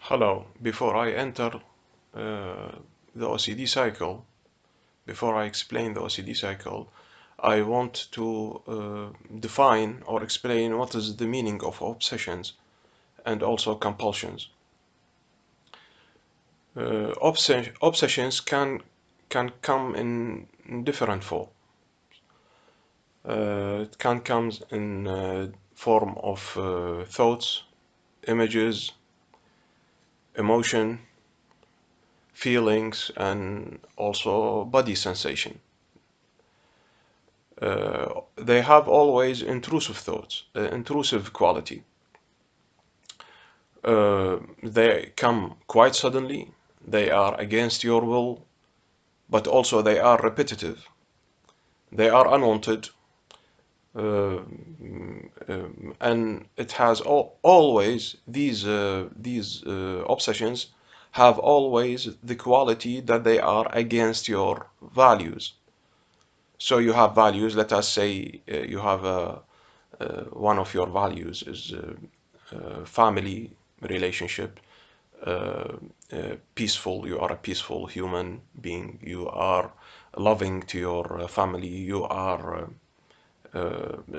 Hello, before I enter the OCD cycle, before I explain the OCD cycle, I want to define or explain what is the meaning of obsessions and also compulsions. Obsessions can come in different form. It can come in form of thoughts, images, emotion, feelings, and also body sensation. They have always intrusive thoughts, intrusive quality. They come quite suddenly, they are against your will, but also they are repetitive. They are unwanted, and it has always these obsessions have always the quality that they are against your values. So you have values. Let us say you have one of your values is family relationship, peaceful. You are a peaceful human being. You are loving to your family. You are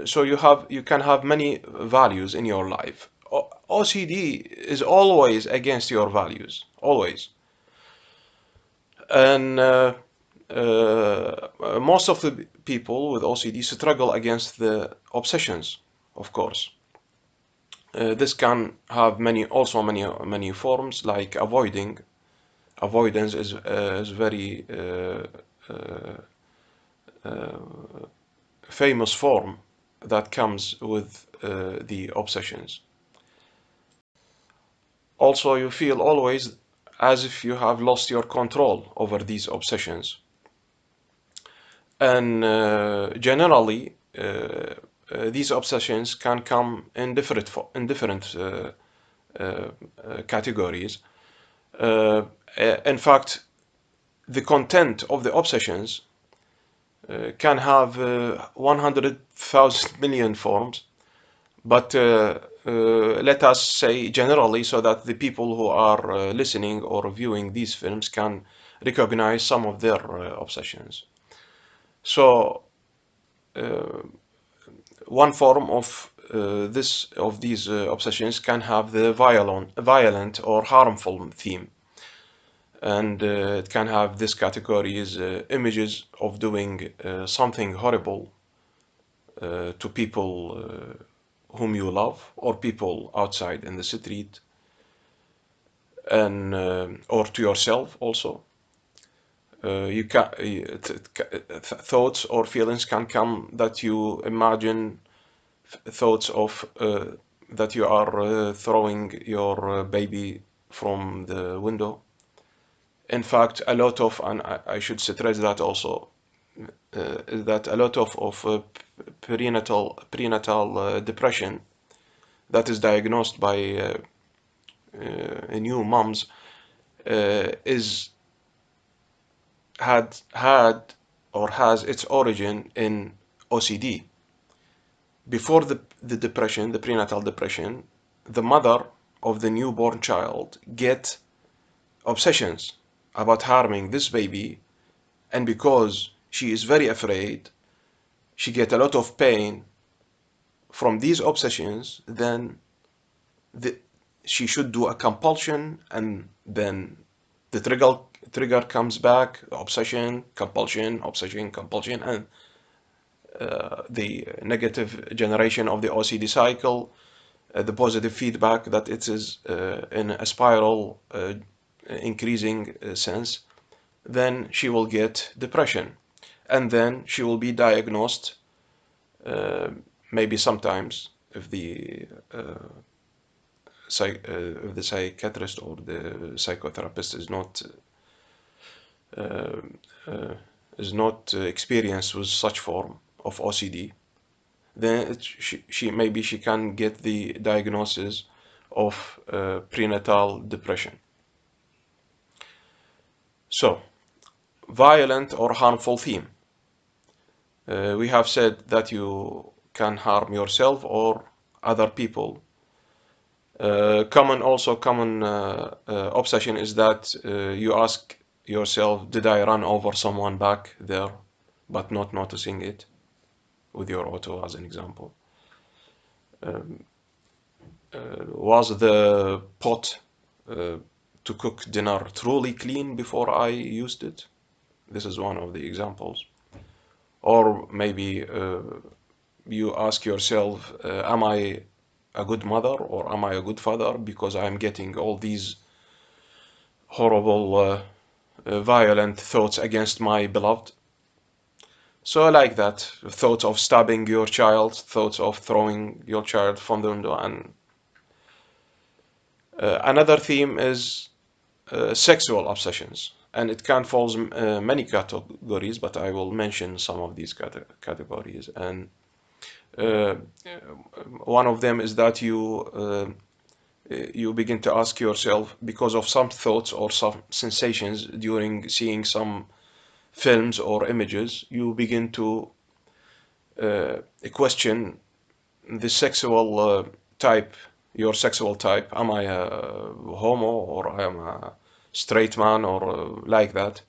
so you can have many values in your life. OCD is always against your values, always. And most of the people with OCD struggle against the obsessions, of course. This can have many forms, like avoiding. Avoidance is very famous form that comes with the obsessions. Also, you feel always as if you have lost your control over these obsessions. And generally, these obsessions can come in different categories. In fact, the content of the obsessions can have 100,000 million forms, but let us say generally, so that the people who are listening or viewing these films can recognize some of their obsessions. So one form of these obsessions can have the violent or harmful theme, and it can have this category is images of doing something horrible to people whom you love, or people outside in the street, and or to yourself also. You can thoughts or feelings can come that you imagine thoughts of that you are throwing your baby from the window. In fact, a lot of, and I should stress that also, is that a lot of prenatal depression that is diagnosed by new moms is had or has its origin in OCD. Before the depression, the prenatal depression, the mother of the newborn child get obsessions about harming this baby, and because she is very afraid, she get a lot of pain from these obsessions, then the, she should do a compulsion, and then the trigger comes back, obsession, compulsion, obsession, compulsion, and the negative generation of the OCD cycle, the positive feedback that it is in a spiral increasing sense, then she will get depression, and then she will be diagnosed maybe sometimes if the psychiatrist or the psychotherapist uh, uh, is not experienced with such form of OCD, then maybe she can get the diagnosis of prenatal depression. So, violent or harmful theme. We have said that you can harm yourself or other people Common obsession is that you ask yourself, did I run over someone back there, but not noticing it with your auto as an example? Um, was the pot uh, to cook dinner truly clean before I used it? This is one of the examples. Or maybe you ask yourself, am I a good mother or am I a good father because I'm getting all these horrible, violent thoughts against my beloved? So I like that. Thoughts of stabbing your child, thoughts of throwing your child from the window. And another theme is sexual obsessions. And it can fall many categories, but I will mention some of these categories. And uh, one of them is that you begin to ask yourself, because of some thoughts or some sensations during seeing some films or images, you begin to question the sexual type, your sexual type. Am I a homo or am I a straight man or like that?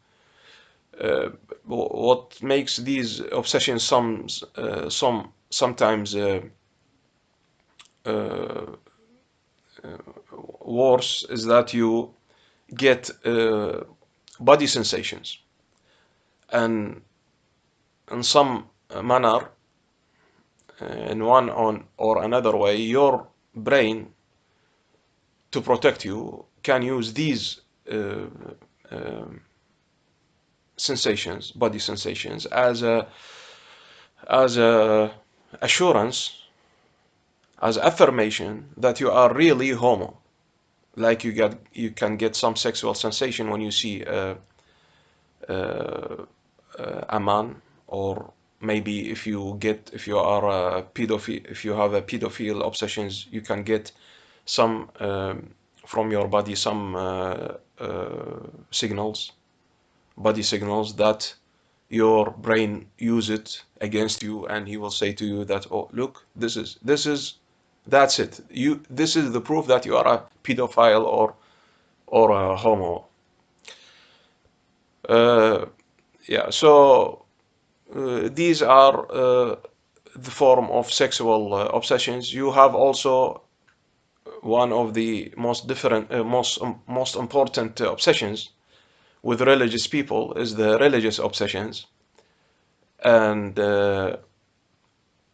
Uh, what makes these obsessions sometimes uh, worse is that you get body sensations, and in some manner, in one on or another way, your brain, to protect you, can use these um sensations, body sensations, as a assurance, as affirmation that you are really homo. Like you can get some sexual sensation when you see uh, a man, or maybe if you are a pedophile, if you have a pedophile obsessions, you can get some from your body, some signals, body signals, that your brain use it against you, and he will say to you that, oh, look, this is that's it, this is the proof that you are a pedophile or a homo. uh, yeah, so these are the form of sexual obsessions. You have also one of the most different, most important obsessions with religious people is the religious obsessions, and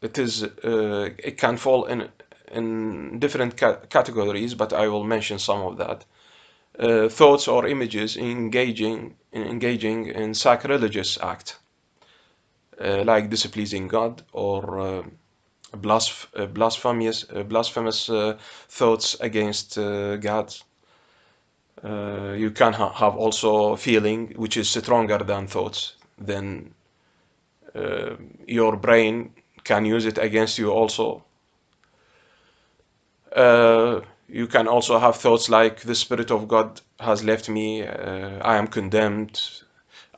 it can fall in different categories, but I will mention some of that. Thoughts or images engaging in sacrilegious act, like displeasing God, or blasphemous thoughts against God. You can have also feeling which is stronger than thoughts. Then uh, your brain can use it against you also. You can also have thoughts like the Spirit of God has left me, I am condemned,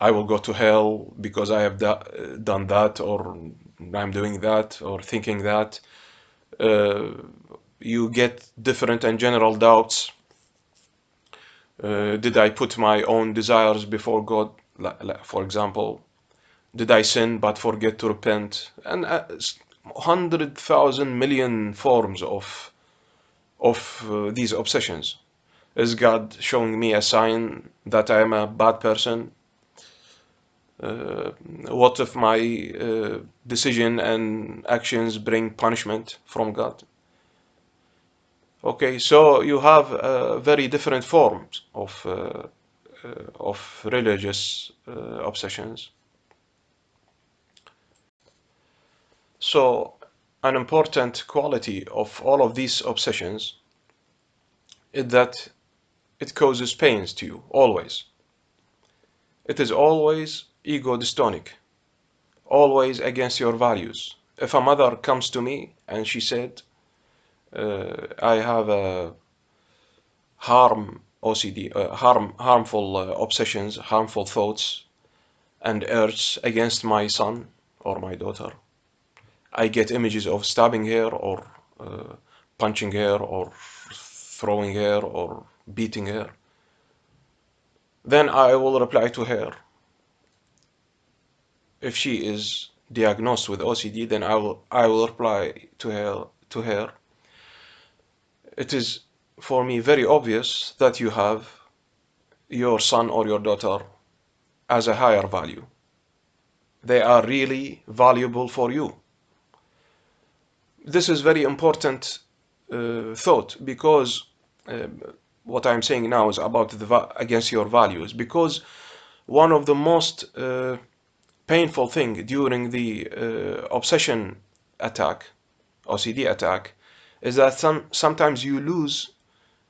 I will go to hell because I have done that, or I'm doing that, or thinking that. Uh, you get different and general doubts. Did I put my own desires before God? For example, did I sin but forget to repent? And 100,000 million forms of these obsessions. Is God showing me a sign that I am a bad person? Uh, what if my decision and actions bring punishment from God? Okay, so you have very different forms of religious obsessions. So, an important quality of all of these obsessions is that it causes pains to you, always. It is always ego dystonic, always against your values. If a mother comes to me and she said, I have a OCD, harmful obsessions, harmful thoughts and urges against my son or my daughter. I get images of stabbing her or punching her or throwing her or beating her, then I will reply to her. If she is diagnosed with OCD, then I will reply to her. It is for me very obvious that you have your son or your daughter as a higher value. They are really valuable for you. This is very important thought, because uh, what I'm saying now is about against your values, because one of the most painful thing during the obsession attack, OCD attack, is that sometimes you lose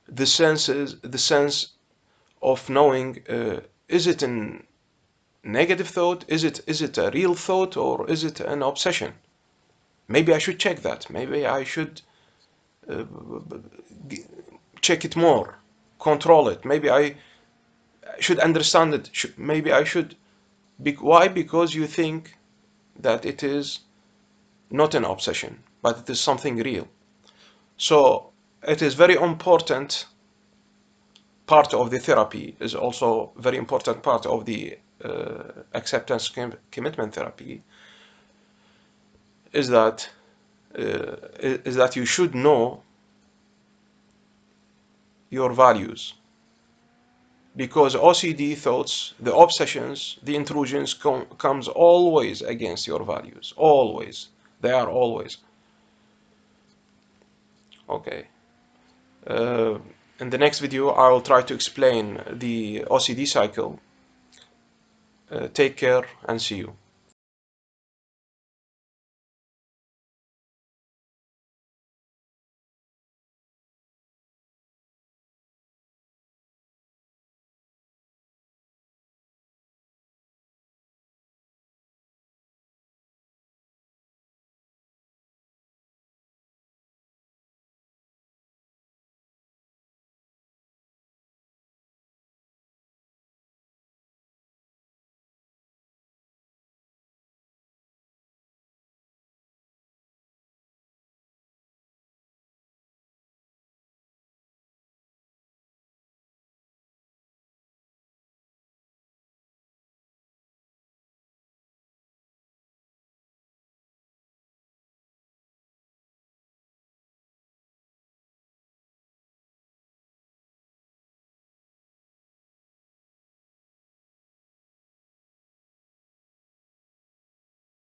the sense of knowing, is it a negative thought, is it a real thought, or is it an obsession? Maybe I should check that. Maybe I should uh, check it more, control it. Maybe I should understand it. Maybe I should. Why? Because you think that it is not an obsession, but it is something real. So it is very important part of the therapy, is also very important part of the acceptance commitment therapy, is that you should know your values, because OCD thoughts, the obsessions, the intrusions comes always against your values, always. They are always. Okay. Uh, in the next video, I will try to explain the OCD cycle. Take care and see you.